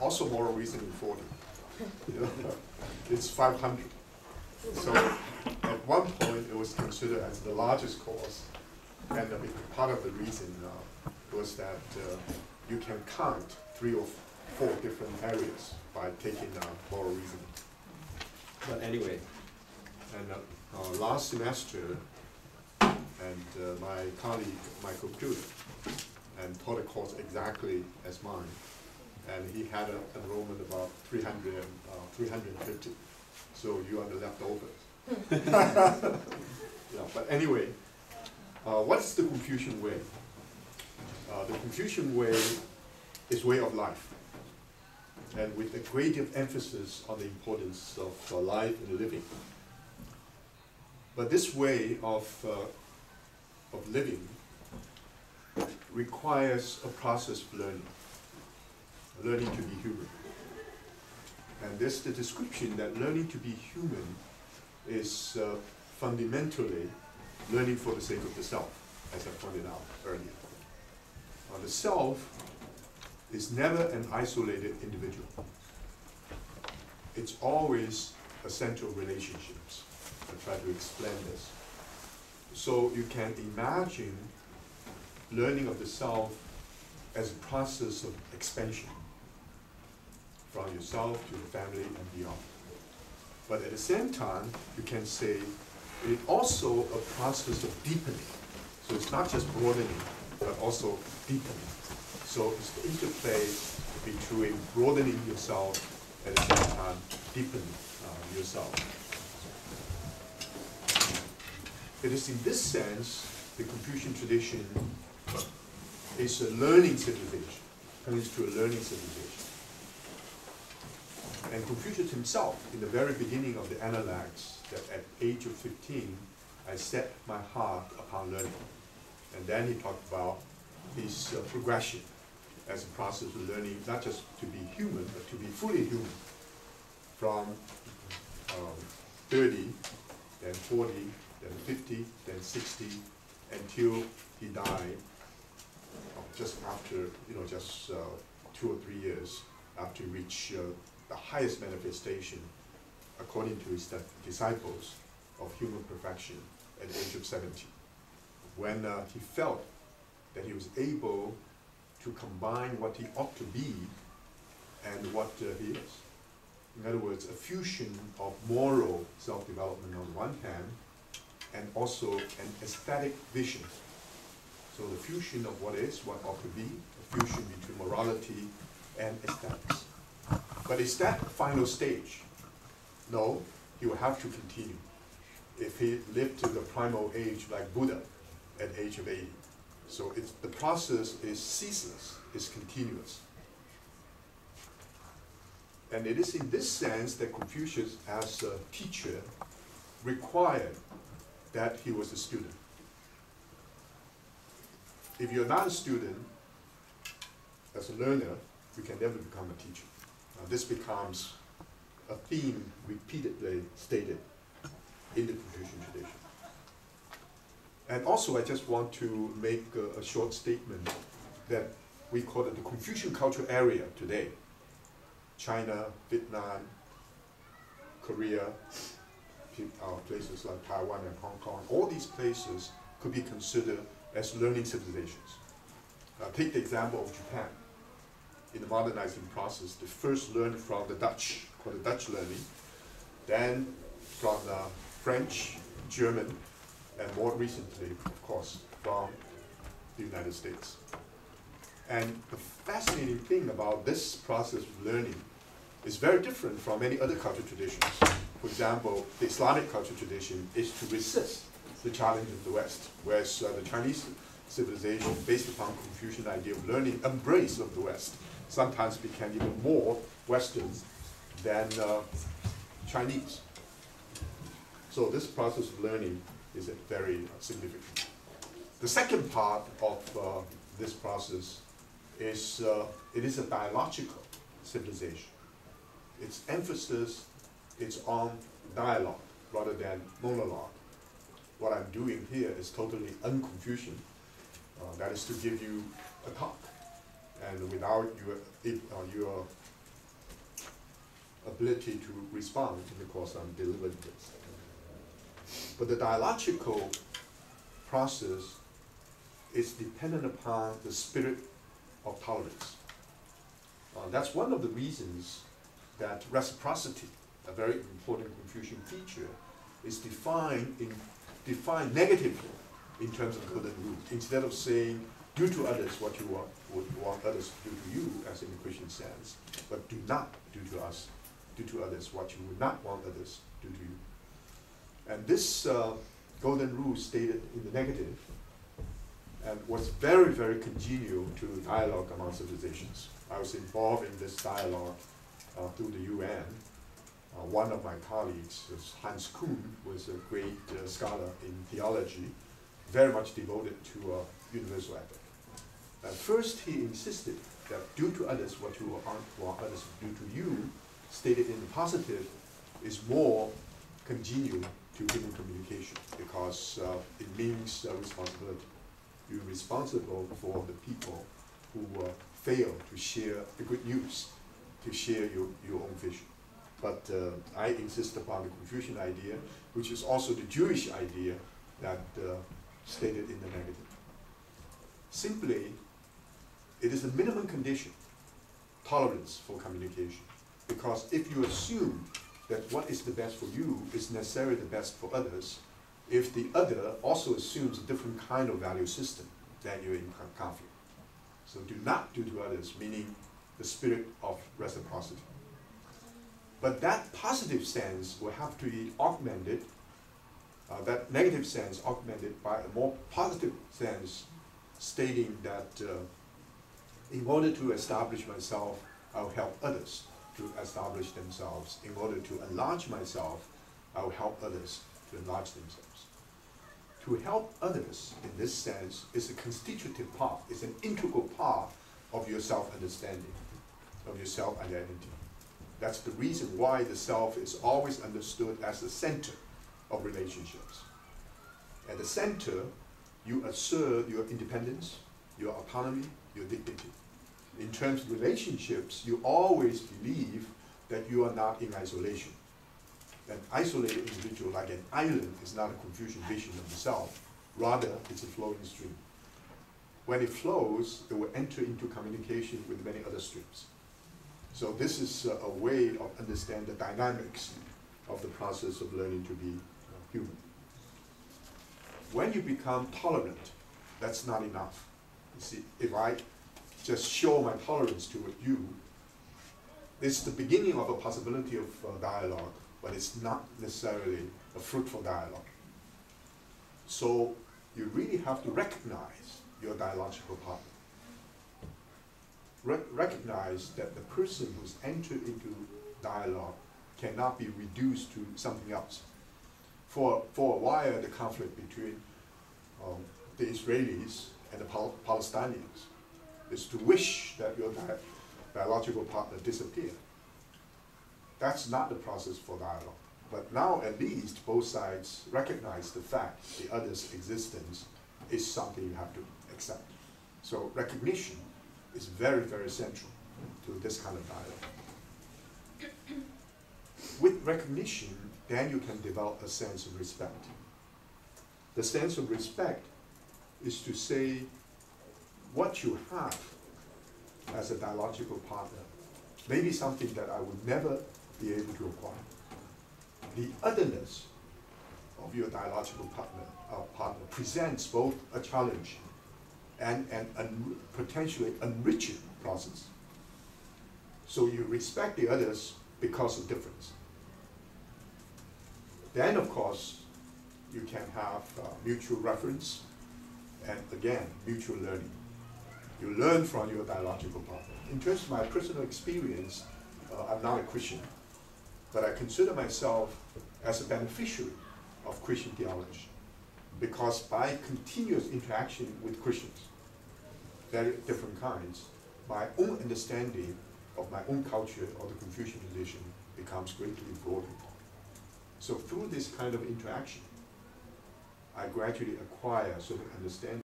also moral reasoning 40. You know, it's 500. So at one point it was considered as the largest course, and a big part of the reason was that you can count 3 or 4 different areas by taking moral reasoning. But anyway, and last semester, and my colleague Michael Pruitt and taught a course exactly as mine, and he had an enrollment about 350. So you are the leftovers. Yeah, but anyway, what's the Confucian way? The Confucian way is way of life, and with a great emphasis on the importance of life and living. But this way of living requires a process of learning to be human. And this the description that learning to be human is fundamentally learning for the sake of the self, as I pointed out earlier. The self is never an isolated individual. It's always a central relationships. I'll try to explain this. So you can imagine learning of the self as a process of expansion from yourself to the family and beyond. But at the same time, you can say it's also a process of deepening. So it's not just broadening, but also deepening. So it's the interplay between broadening yourself and at the same time deepening yourself. It is in this sense, the Confucian tradition is a learning civilization, comes to a learning civilization. And Confucius himself, in the very beginning of the Analects, that at age of 15, I set my heart upon learning. And then he talked about his progression as a process of learning, not just to be human, but to be fully human. From 30, then 40, then 50, then 60, until he died just after, just 2 or 3 years after he reached the highest manifestation, according to his disciples, of human perfection at the age of 70, when he felt that he was able to combine what he ought to be and what he is. In other words, a fusion of moral self-development on one hand, and also an aesthetic vision. So the fusion of what is, what ought to be, a fusion between morality and aesthetics. But is that the final stage? No, he will have to continue. If he lived to the primal age like Buddha at the age of 80. So the process is ceaseless, it's continuous. And it is in this sense that Confucius, as a teacher, required that he was a student. If you're not a student, as a learner, you can never become a teacher. This becomes a theme repeatedly stated in the Confucian tradition. And also, I just want to make a short statement that we call it the Confucian cultural area today. China, Vietnam, Korea, places like Taiwan and Hong Kong, all these places could be considered as learning civilizations. Take the example of Japan. In the modernizing process, they first learned from the Dutch, called the Dutch learning, then from the French, German, and more recently, of course, from the United States. And the fascinating thing about this process of learning is very different from many other cultural traditions. For example, the Islamic cultural tradition is to resist the challenge of the West, whereas the Chinese civilization, based upon Confucian idea of learning, embrace of the West, sometimes became even more Western than Chinese. So this process of learning is very significant. The second part of this process is it is a dialogical civilization. Its emphasis is on dialogue rather than monologue. What I'm doing here is totally un-Confucian. That is to give you a talk. And without your ability to respond in the course I'm delivering this. But the dialogical process is dependent upon the spirit of tolerance. That's one of the reasons that reciprocity, a very important Confucian feature, is defined negatively in terms of golden rule. Instead of saying, do to others what you would want others to do to you, as in the Christian sense, but do not do to others what you would not want others to do to you. And this golden rule stated in the negative and was very, very congenial to dialogue among civilizations. I was involved in this dialogue through the UN. One of my colleagues, Hans Kuhn, was a great scholar in theology, very much devoted to universal ethic. At first, he insisted that do to others what you want others to do to you, stated in the positive, is more congenial to human communication because it means responsibility. You're responsible for the people who fail to share the good news, to share your own vision. But I insist upon the Confucian idea, which is also the Jewish idea that stated in the negative. Simply, it is a minimum condition, tolerance for communication. Because if you assume that what is the best for you is necessarily the best for others, if the other also assumes a different kind of value system, then you're in conflict. So do not do to others, meaning the spirit of reciprocity. But that positive sense will have to be augmented, that negative sense augmented by a more positive sense, stating that in order to establish myself, I'll help others to establish themselves. In order to enlarge myself, I'll help others to enlarge themselves. To help others, in this sense, is a constitutive part, is an integral part of your self-understanding, of your self-identity. That's the reason why the self is always understood as the center of relationships. At the center, you assert your independence, your autonomy, your dignity. In terms of relationships, you always believe that you are not in isolation. An isolated individual, like an island, is not a Confucian vision of the self. Rather, it's a flowing stream. When it flows, it will enter into communication with many other streams. So this is a way of understanding the dynamics of the process of learning to be human. When you become tolerant, that's not enough. You see, if I just show my tolerance toward you, it's the beginning of a possibility of dialogue, but it's not necessarily a fruitful dialogue. So you really have to recognize your dialogical partner. Recognize that the person who's entered into dialogue cannot be reduced to something else. For a while, the conflict between the Israelis and the Palestinians is to wish that your dialogical partner disappear. That's not the process for dialogue. But now, at least, both sides recognize the fact the other's existence is something you have to accept. So recognition is very, very central to this kind of dialogue. With recognition, then you can develop a sense of respect. The sense of respect is to say what you have as a dialogical partner may be something that I would never be able to acquire. The otherness of your dialogical partner presents both a challenge and potentially enriching process. So you respect the others because of difference. Then, of course, you can have mutual reference and, again, mutual learning. You learn from your dialogical partner. In terms of my personal experience, I'm not a Christian, but I consider myself as a beneficiary of Christian theology, because by continuous interaction with Christians, very different kinds, my own understanding of my own culture or the Confucian tradition becomes greatly broadened. So through this kind of interaction, I gradually acquire a certain understanding